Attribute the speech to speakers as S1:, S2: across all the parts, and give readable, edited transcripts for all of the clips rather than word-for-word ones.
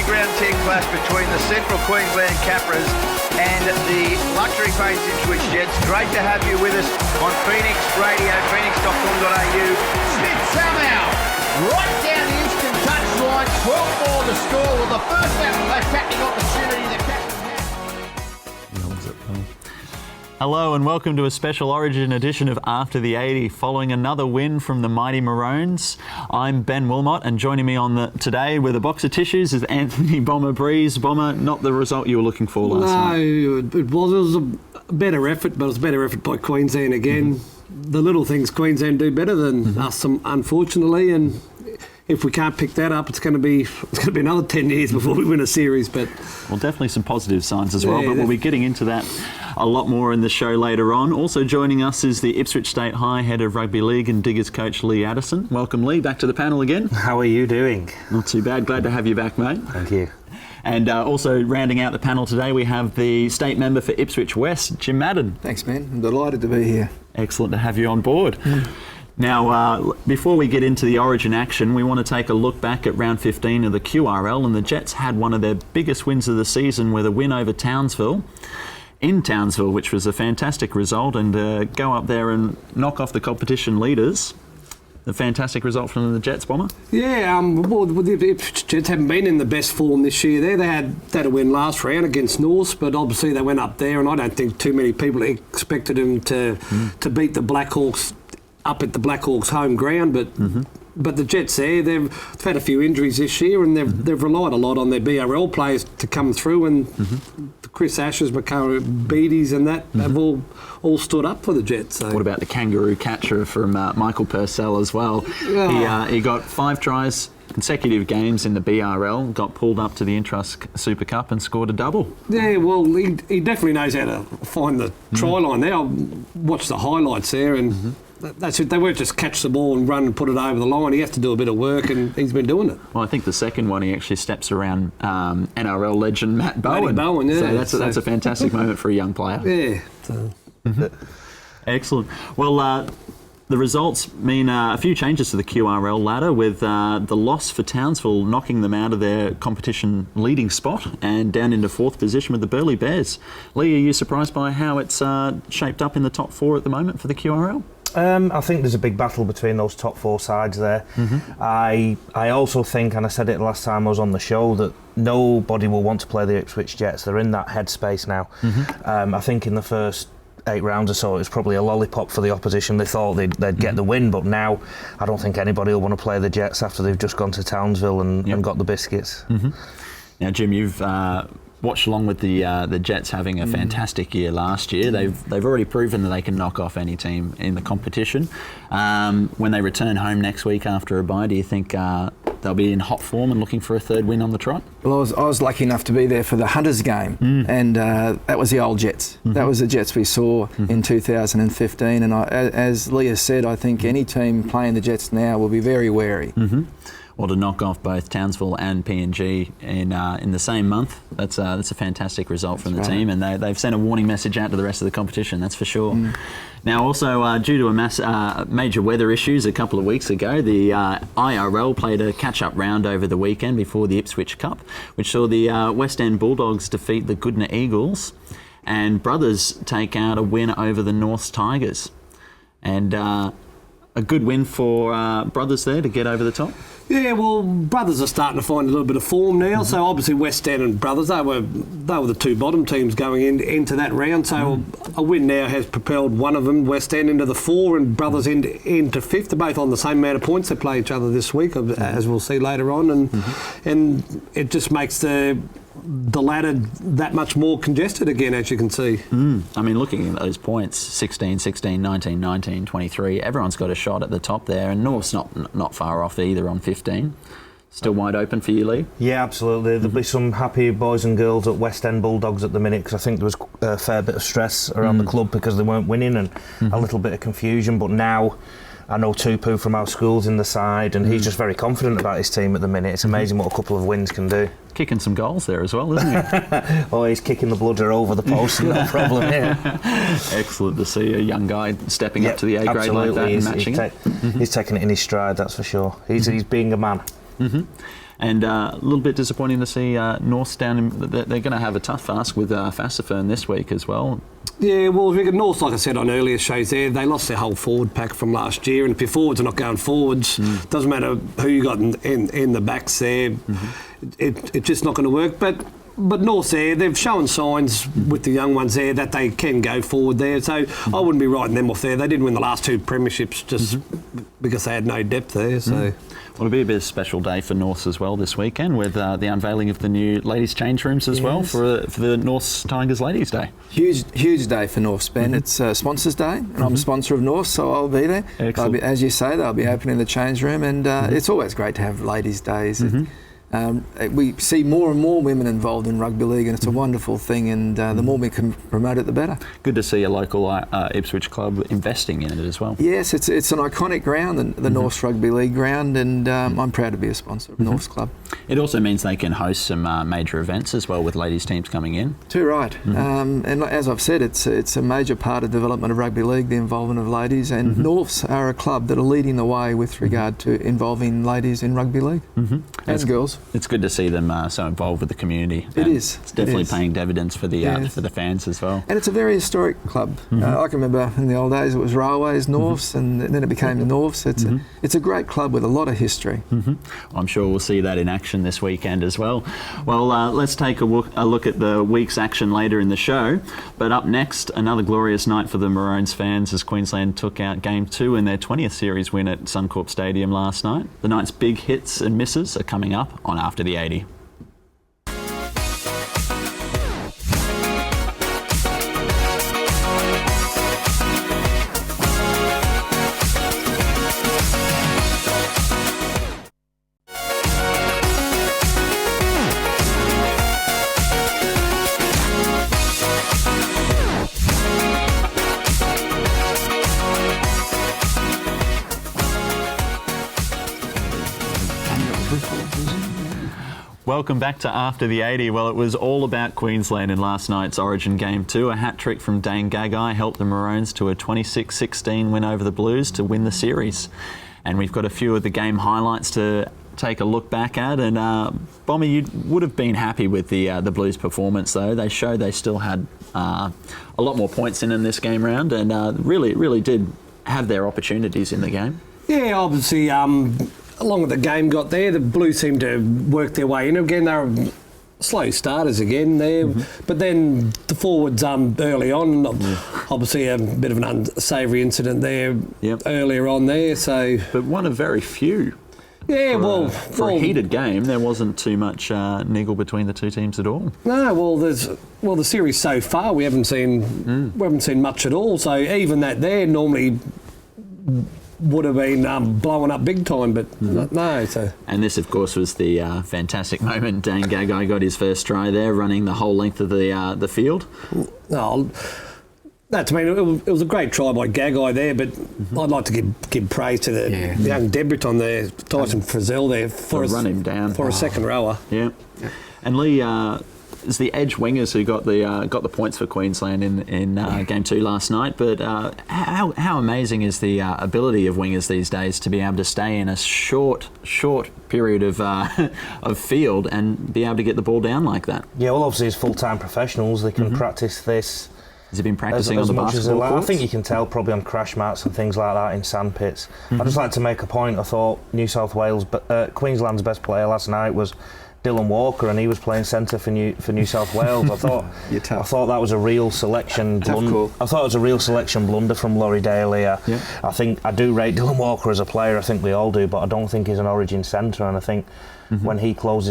S1: underground team clash between the Central Queensland Capras and the Luxury Paints Ipswich Jets. Great to have you with us on Phoenix Radio, phoenix.com.au. Smith somehow right down the instant touchline, 12-4 the score. Well, the first attacking opportunity the Capras had.
S2: Hello and welcome to a special Origin edition of After the 80, following another win from the mighty Maroons. I'm Ben Willmott, and joining me today with a box of tissues is Anthony Bomber Breeze. Bomber, not the result you were looking for last night.
S3: No, it was a better effort, but it was a better effort by Queensland again. Mm-hmm. The little things Queensland do better than us, unfortunately, and if we can't pick that up, it's going to be another 10 years before we win a series. But
S2: well, definitely some positive signs as well, but we'll be getting into that a lot more in the show later on. Also joining us is the Ipswich State High Head of Rugby League and Diggers coach Lee Addison. Welcome, Lee, back to the panel again.
S4: How are you doing?
S2: Not too bad. Glad to have you back, mate.
S4: Thank you.
S2: And also rounding out the panel today, we have the state member for Ipswich West, Jim Madden.
S5: Thanks, man. I'm delighted to be here.
S2: Excellent to have you on board. Now, before we get into the Origin action, we want to take a look back at round 15 of the QRL, and the Jets had one of their biggest wins of the season with a win over Townsville, in Townsville, which was a fantastic result, and go up there and knock off the competition leaders. A fantastic result from the Jets, Bomber?
S3: Yeah, well, the Jets haven't been in the best form this year. They had a win last round against North, but obviously they went up there, and I don't think too many people expected them to beat the Blackhawks up at the Blackhawks' home ground, but the Jets there, they've had a few injuries this year, and they've relied a lot on their BRL players to come through, and Chris Ashes, Makara Beatties and that have all stood up for the Jets. So.
S2: What about the kangaroo catcher from Michael Purcell as well?
S3: Oh.
S2: He got 5 tries, consecutive games in the BRL, got pulled up to the Intrust Super Cup and scored a double.
S3: Yeah, well, he definitely knows how to find the try line there. I watched the highlights there, and that's it. They weren't just catch the ball and run and put it over the line. He has to do a bit of work, and he's been doing it.
S2: Well, I think the second one, he actually steps around NRL legend Matt Bowen.
S3: Matty Bowen, yeah.
S2: So that's a fantastic moment for a young player.
S3: Yeah. So.
S2: Excellent. Well, the results mean a few changes to the QRL ladder, with the loss for Townsville knocking them out of their competition leading spot and down into 4th position with the Burleigh Bears. Lee, are you surprised by how it's shaped up in the top 4 at the moment for the QRL?
S4: I think there's a big battle between those top 4 sides there. I also think, and I said it last time I was on the show, that nobody will want to play the Ipswich Jets. They're in that headspace now. I think in the first 8 rounds or so, it was probably a lollipop for the opposition. They thought they'd get the win, but now I don't think anybody will want to play the Jets after they've just gone to Townsville and got the biscuits.
S2: Now, Jim, you've watched along with the Jets having a fantastic year last year. They've already proven that they can knock off any team in the competition. When they return home next week after a bye, do you think they'll be in hot form and looking for a 3rd win on the trot?
S5: Well, I was lucky enough to be there for the Hunters game, and that was the old Jets. That was the Jets we saw in 2015, and as Leah said, I think any team playing the Jets now will be very wary.
S2: Well, to knock off both Townsville and PNG in the same month, that's a fantastic result from the team, and they've sent a warning message out to the rest of the competition, that's for sure. Now, also, due to major weather issues a couple of weeks ago, the IRL played a catch-up round over the weekend before the Ipswich Cup, which saw the West End Bulldogs defeat the Goodna Eagles, and Brothers take out a win over the North Tigers. And a good win for Brothers there to get over the top.
S3: Yeah, well, Brothers are starting to find a little bit of form now. So obviously West End and Brothers, they were the 2 bottom teams going into that round. So a win now has propelled one of them, West End, into the 4 and Brothers into 5th. They're both on the same amount of points. They play each other this week, as we'll see later on, and it just makes the ladder that much more congested again, as you can see.
S2: I mean, looking at those points, 16, 16, 19, 19, 23, everyone's got a shot at the top there, and North's not far off either on 15. Still wide open for you, Lee?
S4: Yeah, absolutely. There'll be some happy boys and girls at West End Bulldogs at the minute, because I think there was a fair bit of stress around the club because they weren't winning, and a little bit of confusion, but now I know Tupu from our schools in the side, and he's just very confident about his team at the minute. It's amazing what a couple of wins can do.
S2: Kicking some goals there as well, isn't he?
S4: Oh, he's kicking the blooder over the post, no problem. Yeah.
S2: Excellent to see a young guy stepping up to the A grade like that and matching it.
S4: He's taking it in his stride, that's for sure. He's being a man.
S2: And a little bit disappointing to see North down. They're going to have a tough ask with Fassifern this week as well.
S3: Yeah, well, North, like I said on earlier shows there, they lost their whole forward pack from last year, and if your forwards are not going forwards, doesn't matter who you got in the backs there, it's just not going to work. But North there, they've shown signs with the young ones there that they can go forward there, so I wouldn't be writing them off there. They did win the last 2 premierships just because they had no depth there, so...
S2: Well, it'll be a bit of a special day for Norths as well this weekend with the unveiling of the new ladies' change rooms as well for the Norths Tigers Ladies' Day.
S5: Huge day for Norths, Ben. It's Sponsors Day, and I'm a sponsor of North, so I'll be there.
S2: Excellent.
S5: As you say, they'll be opening the change room, and it's always great to have Ladies' Days. We see more and more women involved in rugby league, and it's a wonderful thing, and the more we can promote it, the better.
S2: Good to see a local Ipswich club investing in it as well.
S5: Yes, it's an iconic ground, the Norths Rugby League ground, and I'm proud to be a sponsor of Norths Club.
S2: It also means they can host some major events as well with ladies teams coming in.
S5: Too right. And as I've said, it's a major part of development of rugby league, the involvement of ladies, and Norths are a club that are leading the way with regard to involving ladies in rugby league and girls.
S2: It's good to see them so involved with the community.
S5: It is.
S2: It's definitely paying dividends for the fans as well.
S5: And it's a very historic club. I can remember in the old days it was Railways, Norths, and then it became the Norths. It's a great club with a lot of history.
S2: I'm sure we'll see that in action this weekend as well. Well, let's take a look at the week's action later in the show. But up next, another glorious night for the Maroons fans as Queensland took out Game 2 in their 20th series win at Suncorp Stadium last night. The night's big hits and misses are coming up on After the 80. Welcome back to After the 80. Well, it was all about Queensland in last night's Origin Game 2. A hat-trick from Dane Gagai helped the Maroons to a 26-16 win over the Blues to win the series. And we've got a few of the game highlights to take a look back at. And Bomber, you would have been happy with the Blues' performance, though. They showed they still had a lot more points in this game round and really did have their opportunities in the game.
S3: Yeah, obviously... along with the game got there, the Blues seemed to work their way in again. They were slow starters again there, but then the forwards early on, obviously a bit of an unsavoury incident there earlier on there. So,
S2: but one of very few.
S3: Yeah,
S2: for a heated game, there wasn't too much niggle between the two teams at all.
S3: No, the series so far we haven't seen much at all. So even that there normally would have been blowing up big time, but no. So.
S2: And this, of course, was the fantastic moment. Dane Gagai got his first try there, running the whole length of the field.
S3: No, it was a great try by Gagai there, but I'd like to give praise to the young debutant there, Tyson Frizzell there, for
S2: run him down
S3: for a second rower.
S2: Yeah. And Lee, it's the edge wingers who got the points for Queensland in Game 2 last night. But how amazing is the ability of wingers these days to be able to stay in a short period of field and be able to get the ball down like that?
S4: Yeah, well, obviously as full-time professionals, they can practice this.
S2: Has he been practicing
S4: as
S2: on the
S4: much
S2: basketball
S4: as
S2: courts?
S4: I think you can tell probably on crash mats and things like that in sandpits. I'd just like to make a point. I thought Queensland's best player last night was Dylan Walker, and he was playing centre for New South Wales. I thought that was a real selection blunder. I thought it was a real selection blunder from Laurie Daly.
S2: Yeah.
S4: I do rate Dylan Walker as a player. I think we all do, but I don't think he's an Origin centre. And I think when he closed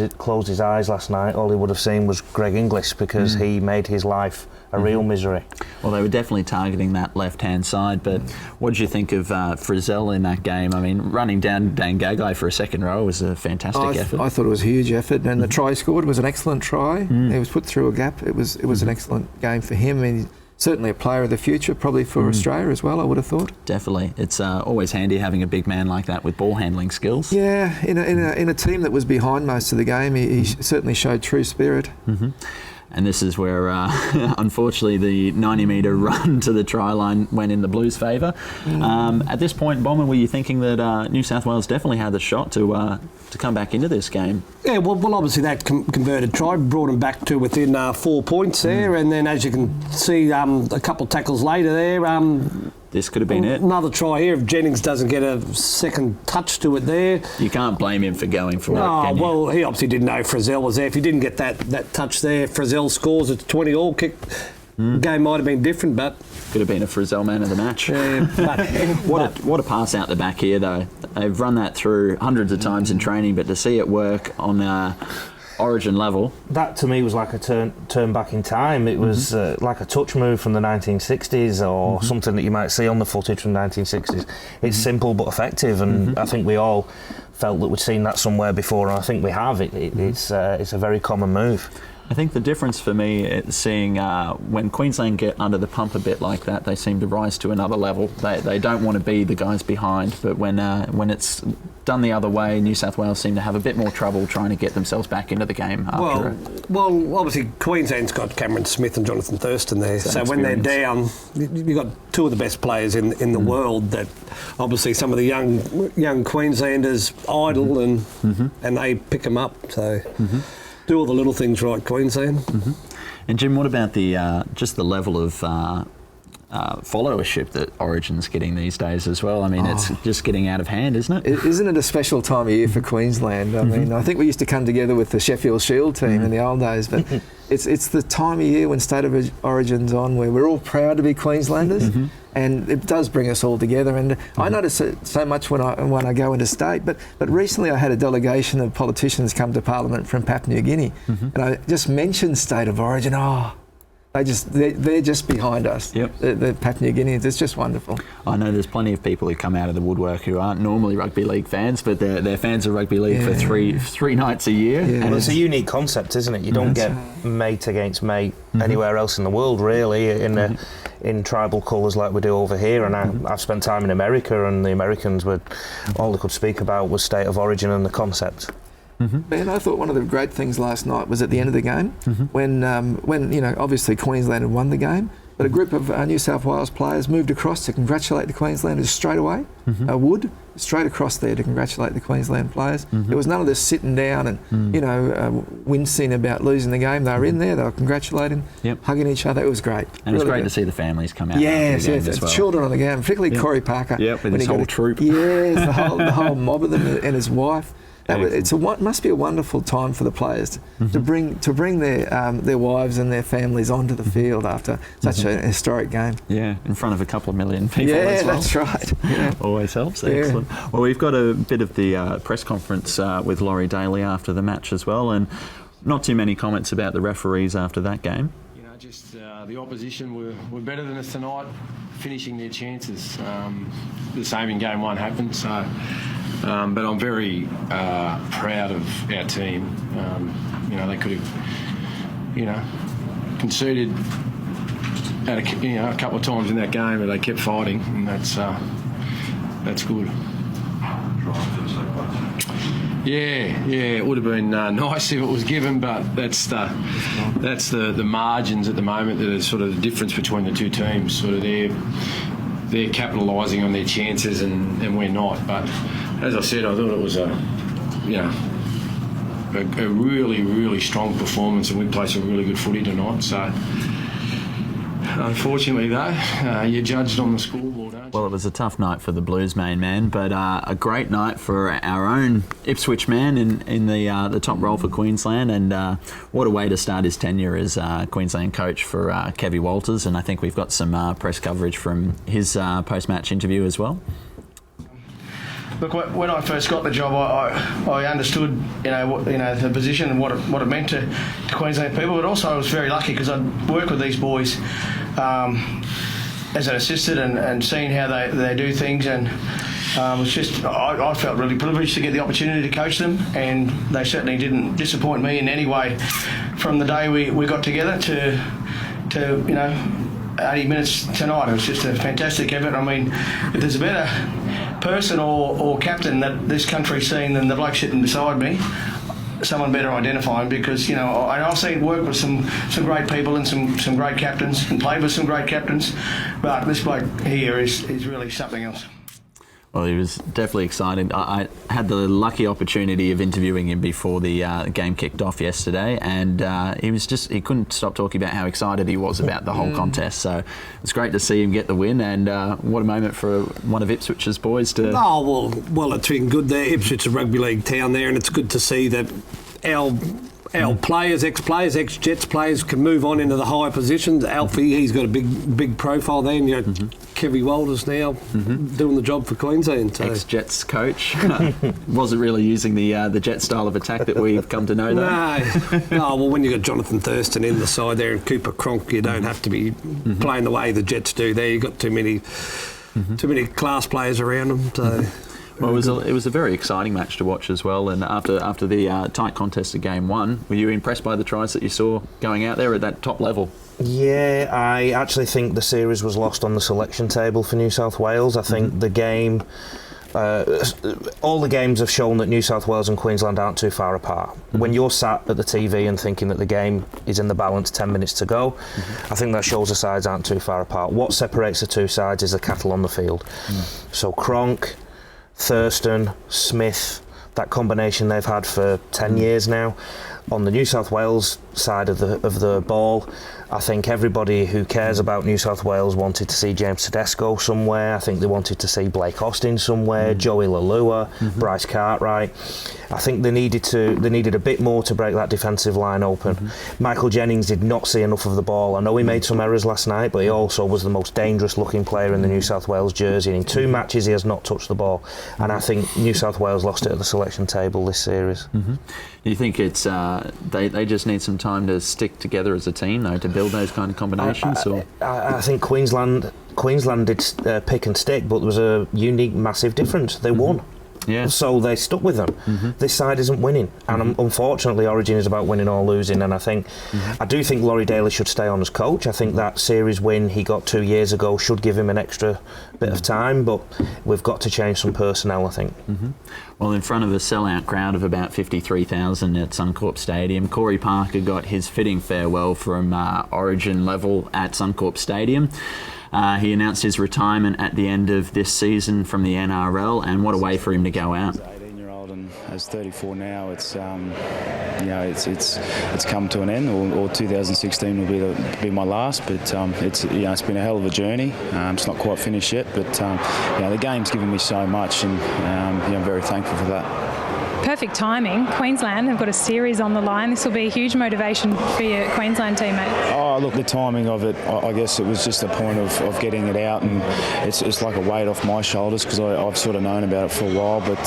S4: his eyes last night, all he would have seen was Greg Inglis, because he made his life a real misery.
S2: Well, they were definitely targeting that left-hand side, but what did you think of Frizzell in that game? I mean, running down Dane Gagai for a second row was a fantastic effort.
S5: I thought it was a huge effort, and the try scored was an excellent try. He was put through a gap. It was an excellent game for him. I mean, certainly a player of the future, probably for Australia as well, I would have thought.
S2: Definitely. It's always handy having a big man like that with ball handling skills.
S5: Yeah, in a team that was behind most of the game, he certainly showed true spirit.
S2: And this is where, unfortunately, the 90-metre run to the try line went in the Blues' favour. At this point, Bomber, were you thinking that New South Wales definitely had the shot to come back into this game?
S3: Yeah, well obviously that converted try brought them back to within 4 points there, and then as you can see, a couple of tackles later there,
S2: this could have been it.
S3: Another try here if Jennings doesn't get a second touch to it there.
S2: You can't blame him for going for it, can you?
S3: Well, he obviously didn't know Frizzell was there. If he didn't get that touch there, Frizzell scores. It's 20-all kick. Game might have been different, but
S2: could have been a Frizzell man of the match. What a pass out the back here, though. They've run that through hundreds of times in training, but to see it work on Origin level,
S4: that to me was like a turn back in time. It was like a touch move from the 1960s, or something that you might see on the footage from the 1960s. It's simple but effective, and I think we all felt that we'd seen that somewhere before, and I think we have. It's a very common move.
S2: I think the difference for me is seeing when Queensland get under the pump a bit like that, they seem to rise to another level. They don't want to be the guys behind, but when it's done the other way, New South Wales seem to have a bit more trouble trying to get themselves back into the game.
S3: Well, obviously Queensland's got Cameron Smith and Jonathan Thurston there, so when they're down, you've got two of the best players in the world that obviously some of the young Queenslanders idle and they pick them up. So. Do all the little things right, Queensland.
S2: And Jim, what about the just the level of followership that Origin's getting these days as well? I mean, it's just getting out of hand, isn't it?
S5: Isn't it a special time of year for Queensland? I mean, I think we used to come together with the Sheffield Shield team in the old days, but it's the time of year when State of Origin's on where we're all proud to be Queenslanders. And it does bring us all together. And I notice it so much when I go into state. But recently I had a delegation of politicians come to Parliament from Papua New Guinea, and I just mentioned State of Origin. They're just behind us.
S2: Yep.
S5: The Papua New Guineans. It's just wonderful.
S2: I know there's plenty of people who come out of the woodwork who aren't normally rugby league fans, but they're fans of rugby league for three nights a year.
S4: Yeah. Well, it's a unique concept, isn't it? You don't get mate against mate anywhere else in the world, really, in tribal colours like we do over here. And I've spent time in America, and the Americans all they could speak about was State of Origin and the concept.
S5: And I thought one of the great things last night was at the end of the game when obviously Queensland had won the game, but a group of New South Wales players moved across to congratulate the Queenslanders straight away. Straight across there to congratulate the Queensland players. There was none of this sitting down and wincing about losing the game. They were in there, they were congratulating, hugging each other. It was great.
S2: And it's great to see the families come out.
S5: Yes,
S2: after the game as well.
S5: Children on the game, particularly Corey Parker.
S2: With his whole troop.
S5: Yes, the whole mob of them and his wife. Must be a wonderful time for the players to bring their wives and their families onto the field after such a historic game.
S2: Yeah, in front of a couple of million people as well.
S5: That's right. Yeah.
S2: Always helps. Excellent. Well, we've got a bit of the press conference with Laurie Daly after the match as well, and not too many comments about the referees after that game.
S6: Just the opposition were better than us tonight, finishing their chances. The same in game one happened, so. But I'm very proud of our team. They could have, conceded at a couple of times in that game, but they kept fighting, and that's good. Yeah, it would have been nice if it was given, but that's the margins at the moment that are sort of the difference between the two teams. Sort of they're capitalising on their chances and we're not. But as I said, I thought it was a really, really strong performance, and we played some really good footy tonight. So unfortunately, though, you're judged on the scoreboard, aren't you?
S2: Well, it was a tough night for the Blues main man, but a great night for our own Ipswich man in the top role for Queensland, and what a way to start his tenure as Queensland coach for Kevy Walters. And I think we've got some press coverage from his post-match interview as well.
S7: Look, when I first got the job, I understood, the position and what it meant to Queensland people. But also, I was very lucky because I'd worked with these boys as an assistant and seen how they do things, and I felt really privileged to get the opportunity to coach them, and they certainly didn't disappoint me in any way from the day we got together to 80 minutes tonight. It was just a fantastic effort. I mean, if there's a better person or captain that this country's seen than the bloke sitting beside me, someone better identify him, because I've seen work with some great people and some great captains, and played with some great captains, but this bloke here is really something else.
S2: Well, he was definitely excited. I had the lucky opportunity of interviewing him before the game kicked off yesterday, and he couldn't stop talking about how excited he was about the whole contest. So it's great to see him get the win, and what a moment for one of Ipswich's boys to...
S3: Oh, well, it's been good there. Ipswich Rugby League town there, and it's good to see that our players, ex-players, ex-Jets players can move on into the higher positions. Alfie, he's got a big profile there, and Kevy Walters now doing the job for Queensland. So.
S2: Ex-Jets coach. Wasn't really using the Jet style of attack that we've come to know, though.
S3: No, well, when you've got Jonathan Thurston in the side there and Cooper Cronk, you don't have to be playing the way the Jets do there. You've got too many class players around them. So.
S2: Well, it was a very exciting match to watch as well, and after the tight contest of Game 1, were you impressed by the tries that you saw going out there at that top level?
S4: Yeah, I actually think the series was lost on the selection table for New South Wales. I think the game... all the games have shown that New South Wales and Queensland aren't too far apart. When you're sat at the TV and thinking that the game is in the balance 10 minutes to go, I think that shows the sides aren't too far apart. What separates the two sides is the cattle on the field. So Cronk, Thurston, Smith, that combination they've had for 10 years now. On the New South Wales side of the ball, I think everybody who cares about New South Wales wanted to see James Tedesco somewhere. I think they wanted to see Blake Austin somewhere, Joey Lalua, Bryce Cartwright. I think they needed a bit more to break that defensive line open. Michael Jennings did not see enough of the ball. I know he made some errors last night, but he also was the most dangerous looking player in the New South Wales jersey. And in 2 matches, he has not touched the ball. And I think New South Wales lost it at the selection table this series.
S2: Do you think it's they just need some time to stick together as a team, though, to build those kind of combinations?
S4: I think Queensland did pick and stick, but there was a unique, massive difference. They won.
S2: Yeah.
S4: So they stuck with them. This side isn't winning, and unfortunately Origin is about winning or losing, and I do think Laurie Daly should stay on as coach. I think that series win he got 2 years ago should give him an extra bit of time, but we've got to change some personnel, I think.
S2: Well, in front of a sellout crowd of about 53,000 at Suncorp Stadium, Corey Parker got his fitting farewell from Origin level at Suncorp Stadium. He announced his retirement at the end of this season from the NRL, and what a way for him to go out.
S8: 18-year-old and as 34 now, it's it's come to an end, or 2016 will be my last. But it's been a hell of a journey. It's not quite finished yet, but the game's given me so much, and I'm very thankful for that.
S9: Perfect timing. Queensland have got a series on the line. This will be a huge motivation for your Queensland teammate.
S8: Oh, look, the timing of it, I guess it was just a point of getting it out, and it's like a weight off my shoulders, because I've sort of known about it for a while. But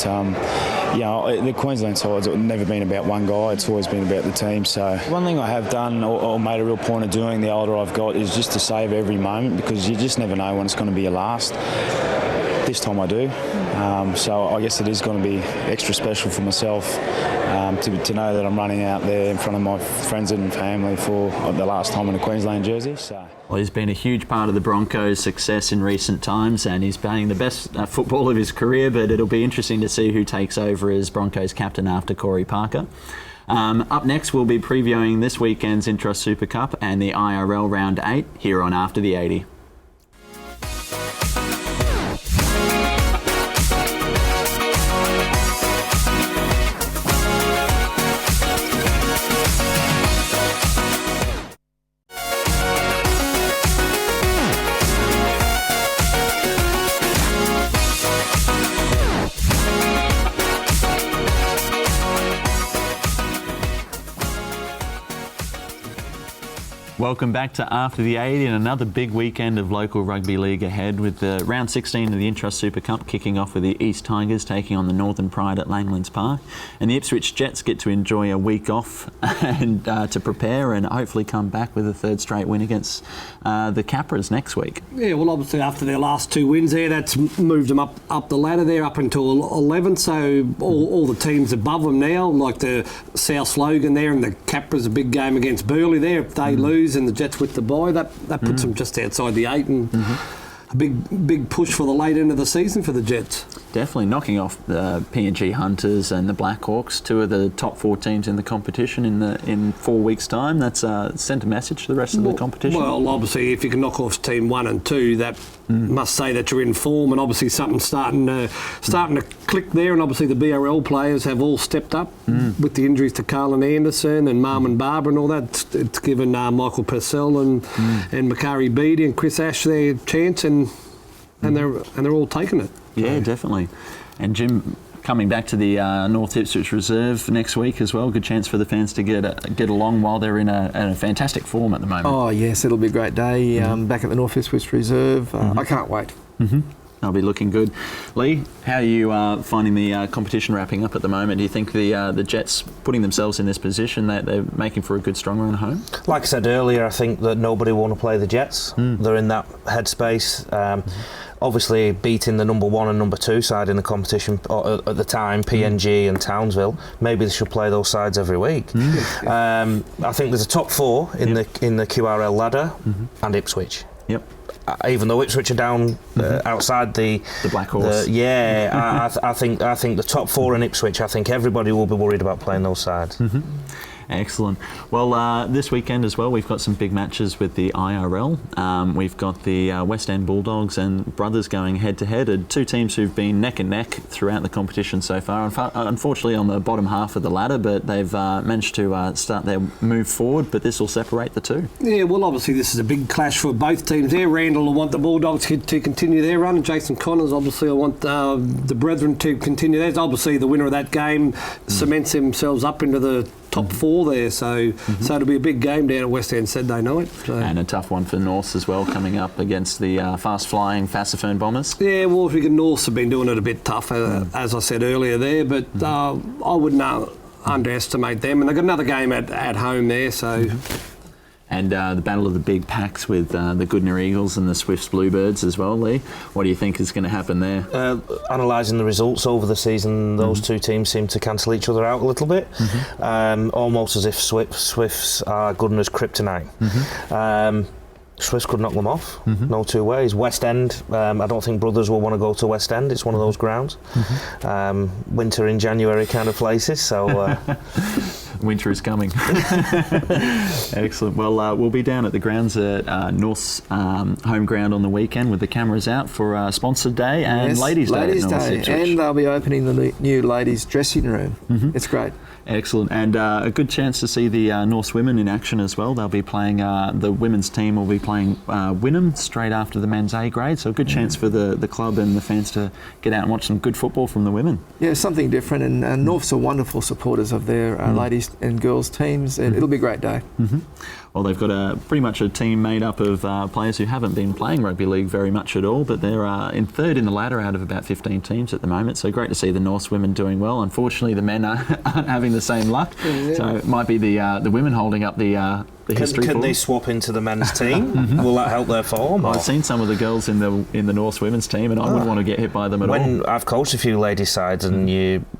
S8: the Queensland side's never been about one guy. It's always been about the team. So one thing I have done, or made a real point of doing the older I've got, is just to save every moment, because you just never know when it's going to be your last. This time I do. So I guess it is going to be extra special for myself to know that I'm running out there in front of my friends and family for the last time in a Queensland jersey. So.
S2: Well, he's been a huge part of the Broncos' success in recent times, and he's playing the best football of his career, but it'll be interesting to see who takes over as Broncos captain after Corey Parker. Up next, we'll be previewing this weekend's Intrust Super Cup and the IRL Round 8 here on After the 80. Welcome back to After the 80, and another big weekend of local rugby league ahead, with the round 16 of the Intrust Super Cup kicking off with the East Tigers taking on the Northern Pride at Langlands Park, and the Ipswich Jets get to enjoy a week off and to prepare and hopefully come back with a third straight win against the Capras next week. Yeah, well, obviously after their last 2 wins there, that's moved them up the ladder there, up until 11, so all the teams above them now, like the South Logan there and the Capras, a big game against Burleigh there, if they lose and the Jets with the bye, that puts them just outside the 8, and a big push for the late end of the season for the Jets. Definitely knocking off the P&G Hunters and the Blackhawks, two of the top 4 teams in the competition in 4 weeks' time. That's sent a message to the rest of the competition.
S3: Well, obviously, if you can knock off team 1 and 2, that must say that you're in form, and obviously something's starting to click there. And obviously, the BRL players have all stepped up with the injuries to Carlin Anderson and Marmon Barber and all that. It's given Michael Purcell and Makari Beattie and Chris Ash their chance, and they're all taking it.
S2: Yeah, definitely. And Jim, coming back to the North Ipswich Reserve next week as well, good chance for the fans to get along while they're in a fantastic form at the moment.
S5: Oh yes, it'll be a great day back at the North Ipswich Reserve. I can't wait.
S2: They'll be looking good. Lee, how are you finding the competition wrapping up at the moment? Do you think the Jets putting themselves in this position, that they're making for a good strong run home?
S4: Like I said earlier, I think that nobody will want to play the Jets. They're in that headspace. Obviously, beating the number 1 and number 2 side in the competition at the time, PNG and Townsville, maybe they should play those sides every week. I think there's a top 4 in the QRL ladder, and Ipswich.
S2: Yep.
S4: Even though Ipswich are down outside the
S2: Black Horse.
S4: I think the top 4 in Ipswich, I think everybody will be worried about playing those sides.
S2: Excellent. Well, this weekend as well, we've got some big matches with the IRL. We've got the West End Bulldogs and Brothers going head-to-head, 2 teams who've been neck and neck throughout the competition so far. Unfortunately, on the bottom half of the ladder, but they've managed to start their move forward, but this will separate the 2.
S3: Yeah, well, obviously this is a big clash for both teams there. Randall will want the Bulldogs to continue their run, and Jason Connors obviously will want the Brethren to continue theirs. Obviously, the winner of that game cements themselves up into the top 4 there, so it'll be a big game down at West End Saturday night. So.
S2: And a tough one for Norths as well, coming up against the fast-flying Fassifern Bombers.
S3: Yeah, well, Norths have been doing it a bit tough, as I said earlier there, but I wouldn't underestimate them. And they've got another game at home there, so...
S2: And the battle of the big packs with the Goodner Eagles and the Swifts Bluebirds as well, Lee. What do you think is going to happen there?
S4: Analysing the results over the season, those 2 teams seem to cancel each other out a little bit, almost as if Swifts are Goodner's kryptonite. Swifts could knock them off, no 2 ways. West End, I don't think Brothers will want to go to West End. It's one of those grounds. Winter in January kind of places, so...
S2: Winter is coming. Excellent. Well, we'll be down at the grounds at North's home ground on the weekend with the cameras out for Sponsored Day and Ladies' Day.
S5: And they'll be opening the new ladies' dressing room. It's great.
S2: Excellent. And a good chance to see the Norths women in action as well. They'll be playing, the women's team will be playing Wynnum straight after the men's A grade. So a good chance for the club and the fans to get out and watch some good football from the women.
S5: Yeah, something different. And Norths are wonderful supporters of their ladies and girls teams. And it'll be a great day.
S2: Well, they've got pretty much a team made up of players who haven't been playing rugby league very much at all, but they're in 3rd in the ladder out of about 15 teams at the moment. So great to see the Norths women doing well. Unfortunately, the men aren't having the same luck. So it might be the women holding up the history.
S4: Can they swap into the men's team? Will that help their form?
S2: I've seen some of the girls in the Norths women's team, and I wouldn't want to get hit by them at all.
S4: I've coached a few ladies' sides, and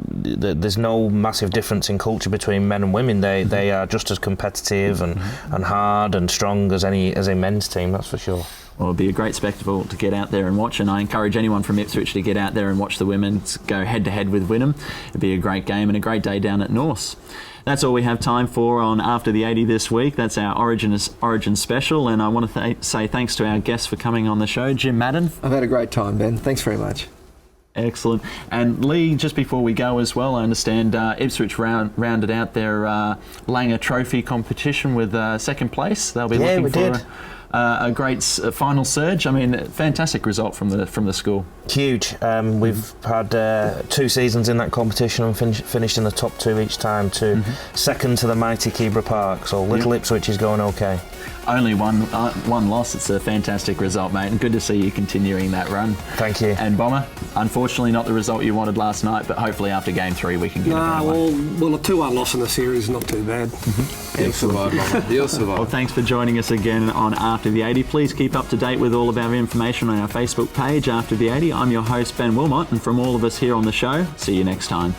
S4: there's no massive difference in culture between men and women. They are just as competitive and hard and strong as a men's team, that's for sure.
S2: Well, it'll be a great spectacle to get out there and watch, and I encourage anyone from Ipswich to get out there and watch the women go head-to-head with Wynnum. It'll be a great game and a great day down at Norths. That's all we have time for on After the 80 this week. That's our Origin special, and I want to say thanks to our guests for coming on the show. Jim Madden.
S5: I've had a great time, Ben. Thanks very much.
S2: Excellent. And Lee, just before we go as well, I understand Ipswich rounded out their Langer Trophy competition with 2nd place. They'll be looking for a great final surge. I mean, fantastic result from the school.
S4: Huge. We've had 2 seasons in that competition and finished in the top 2 each time, to 2nd to the mighty Keebra Park. So little Ipswich is going okay.
S2: Only one loss. It's a fantastic result, mate, and good to see you continuing that run.
S4: Thank you.
S2: And Bomber, unfortunately not the result you wanted last night, but hopefully after game 3 we can get it
S3: well, a 2-1 loss in the series is not too bad.
S5: You'll survive, Bomber. You'll survive.
S2: Well, thanks for joining us again on After the 80. Please keep up to date with all of our information on our Facebook page, After the 80. I'm your host, Ben Willmott, and from all of us here on the show, see you next time.